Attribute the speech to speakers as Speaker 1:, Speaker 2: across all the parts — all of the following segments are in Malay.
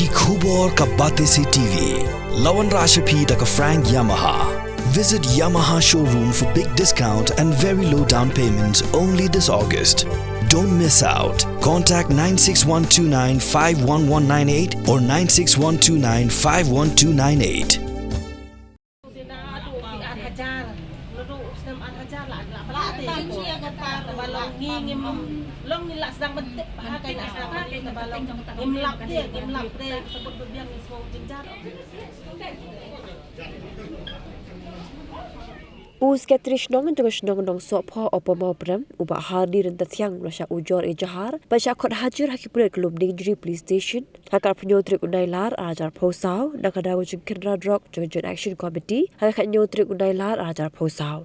Speaker 1: Ki Khubor Ka Bate Se TV, Lawan Rashapi Taka Frank Yamaha. Visit Yamaha showroom for big discount and very low down payments only this August. Don't miss out. Contact 96129 51198 or 96129 51298.
Speaker 2: Long nila sedang bentik pakai nak sedang bentik balong imlap dia sebut berbiang ni semua jenjar.
Speaker 3: Us Katrishnon dengan Shnong Sopha Opamabram ubah hadir dan tiang rasa ujor ejahar baca kot hajar hakipur kelum Dingri Police Station hakar penyotrik undailar ajar posau nak ada ujung Kendra Drug Joint Action Committee hakar nyotrik undailar ajar posau.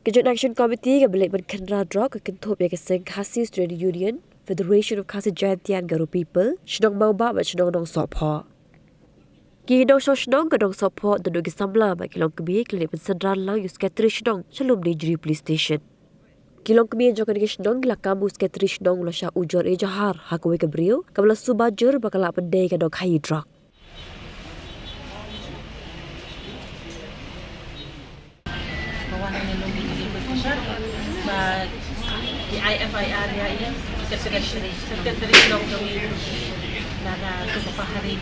Speaker 3: Joint Action Committee kebelik Kendra Drug kentup ya keseng Khasi Student Union Federation of Khasi Jayantian Garu People Shnong Mauba baca Shnong Sopha. Kini Shnong kedong Sopha dan dogi samla bagi kilong kemi klinik pensendran lang Us Katrishnon shalom Dingri Police Station. Kilong kemi jokan Shnong lakam Us Katrishnon lasha ujor ejahar hakwe kebriu kamla subajur bakala pendai kadong hai drug.
Speaker 2: Di IFIR ya ini sekretari Shnong kami nada Pahari.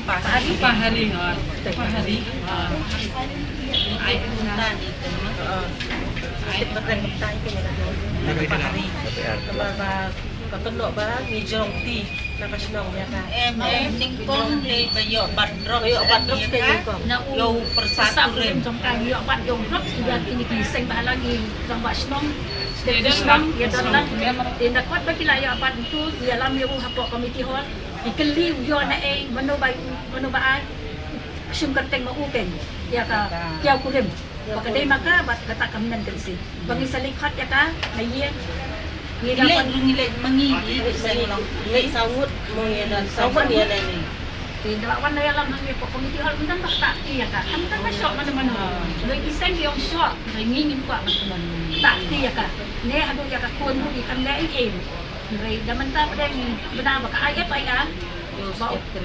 Speaker 2: Pahari. Kapendok ba ni Jong Ti nak Shnong ya kan.
Speaker 4: Ningkong le bayo badrok yo persatu le
Speaker 5: trong yo bad yo drop sudah kini kiseng ba lagi trong ba Shnong Shnong ya dalam tindak kuat bagi lah yo bad itu di dalam yo hapok komiti hall ikeli yo na mano ba sum kerteng mau ken ya ka kiau kurim pakadai maka bat kata kaminan kensi bagi salikat ya ka naye
Speaker 4: nilai mengi
Speaker 2: nilai sawut mau ya dan sawut dia ni.
Speaker 5: Tidak warna dalam hanya komiti hal benda tak ya kan. Kan tak syok mana-mana. Lagi sen yang syok, ingin buat macam tak ya kan. Ne hadu ya kan kon hu ikan lai Rai daman ta pada ni benar baka IFIR.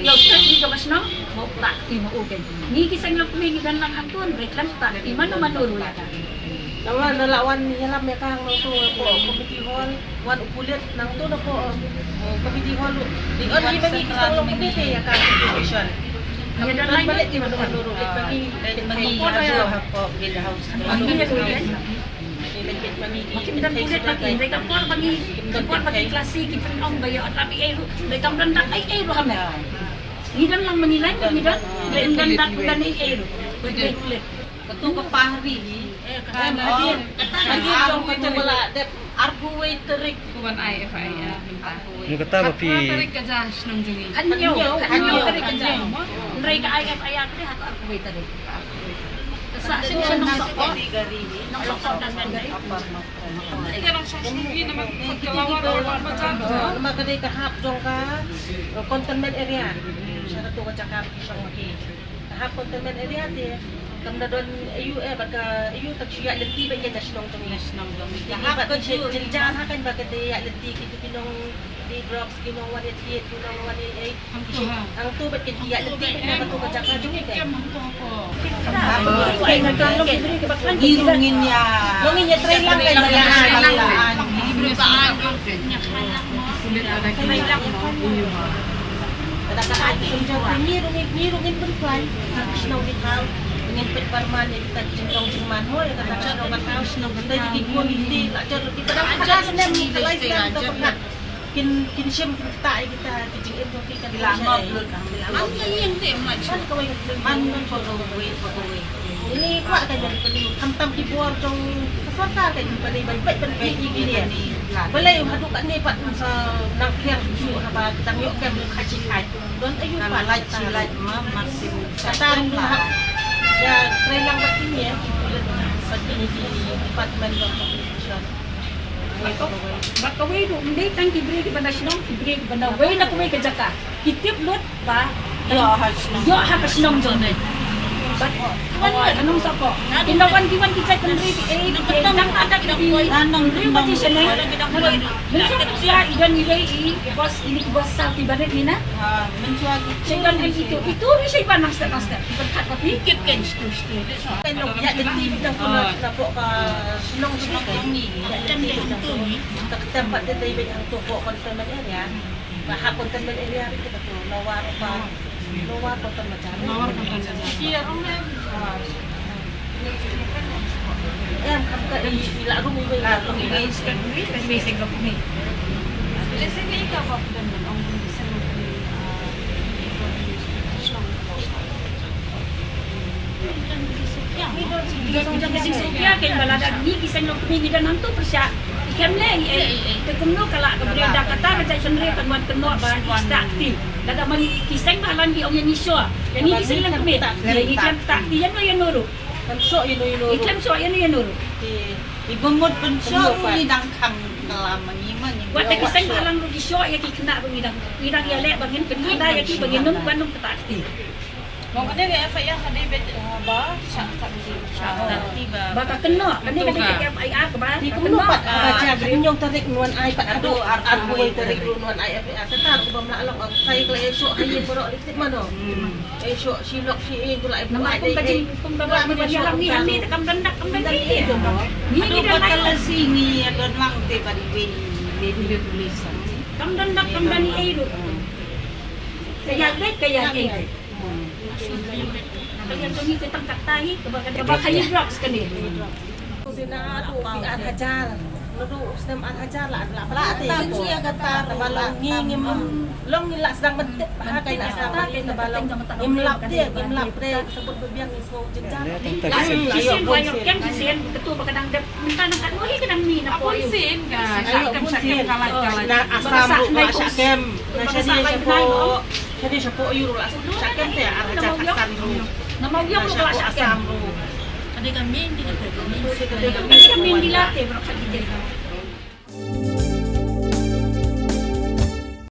Speaker 5: Yo stress ni sama Shnong mau tak mau oken. Ni kisah lok ni dan lang hantun reklam tak di mana-mana ya kan.
Speaker 2: Lawan nalawan yalam ya kang nang tu po komiti hall wan upulit nang tu po komiti hall di on ni bagi kisah lo komiti ya kang station
Speaker 5: Ya dan lain
Speaker 2: balik di mana dulu bagi
Speaker 4: hapo gila house
Speaker 5: makin dan kulit bagi mereka pun bagi klasi kita ong bayo tapi mereka rendah ru hamil. Ni dan lang menilai ni dan dan kulit
Speaker 4: ketua Pahari
Speaker 2: hadir jom kita bela dep arguwe terik
Speaker 4: kuban IFIR
Speaker 6: Ni kata bapi
Speaker 4: terik kerja Shnong jungi
Speaker 5: anyo terik kerja mereka IFIR tu hak arguwe terik saksi Shnong Sopha nak lokal dan gari
Speaker 4: ini orang sosok nama kelawar macam
Speaker 2: nama kedai kahap jong ka containment area syarat tu cakap isang maki kahap containment area dia kamna don ayu baka ayu tak siya lenti ba kaya Shnong jungi kahap ko jenjan hakan baka dia lenti kitu kinong di drops kinong 188 kinong 188 ang tubat kaya lenti ba to cakap jungi kan
Speaker 4: ngirungin ya
Speaker 2: train lang kay nalalaan
Speaker 4: berapaan
Speaker 2: ada kahit sunjawa ngirungin perempuan Shnong ditaw ingin perman yang kita jengkong jengman ho yang kata Shnong ditaw Shnong kita jadi gua hindi ajar kita dah ajar senem kalau kita pernah kin siem kita jengin tu kita
Speaker 4: lama belum yang tu man
Speaker 2: ini kuat kan jadi pening tam keyboard trong kesata kan pada baik gini dia boleh haduk kat ni pat sa nak kiar su apa tang yok kem khaci khai don ayu pat
Speaker 4: light masih
Speaker 2: katan ya train lang bat ini ya pati ni di department of communication
Speaker 5: Bak kawai tu, hindi tang kibri ke banda Shnong, kibri ke banda way na kawai ke jaka. Kitip lot ba? Yo ha Shnong jone. Anong sa po? Ginawan-giwan kita kung nang ada di petition na mensuag siya igan nilay bos ini bos sa tibaret nina siya itu siya iba nang step berkat papi
Speaker 4: Kan stud.
Speaker 2: Kan ya denti bidang ko na po ka sinong ni. Tempat dia dari ang tuko containment area. Bahap containment area rin kita to. Lawar containment area.
Speaker 4: Iya, rumah.
Speaker 2: Kamka ila rumi ba ila rumi.
Speaker 5: basic ko ni
Speaker 4: Lesen ni ikaw ba dan ang isa mo
Speaker 5: Kasi Sofia kay balada ni kisang lo pingi dan nanto persya ikem le tekumno kala kebreda kata kata sendiri kan kenno ba istakti kada man kisang balan di ong ni syo yani kisang lang kami ikem takti yan no yan nuru
Speaker 2: So yun.
Speaker 5: ikem so yan nuru
Speaker 6: Ibumod pun siya, ulidang kang kalaman iman.
Speaker 5: Wat ta kisang balang ro di syo ya kikna bangidang ya le bangin penada ya ki banginum kanum ketakti
Speaker 4: Mau ada kayak apa ya David ba tiba.
Speaker 5: baka kenno kani kada kay FIR ka ba
Speaker 2: Di ko pat baca yung tarik nuan ay pat ado arboy tarik nuan ay tetap ko ba maalok kay klay so ay bro litit man no. So silok si gula ay
Speaker 5: nama kung kajing kung bawa mo ba lang ni handi kam dandak kam dandi ni
Speaker 6: Ano
Speaker 5: ni
Speaker 6: ba
Speaker 5: dan
Speaker 6: kalasini, agad lang, diba, di tulisan.
Speaker 5: kam dandak kam dani ay kaya ay kalian kami kitang kaktahi kabaka kayo drugs kani
Speaker 2: Dinado di Hajar. Nudu usnem Hajar la pelate.
Speaker 6: Siya gatar,
Speaker 2: Tabalong ngingim long nila sedang bentik pakai nak sampai tabalong imlap dia sebut bebiang ismo jenjang.
Speaker 5: Kisin wayo ken kisin ketu bakadang dep minta nang kan mohi kadang mi na po
Speaker 4: Ponsin kan.
Speaker 2: Ayo sakit na asam lu syakem. Na jadi siya po yuro la syakem teh Hajar asam lu.
Speaker 5: nama yo ko kala
Speaker 2: asam lu.
Speaker 4: Ada kami hindi ka
Speaker 5: kami dilate bro kadite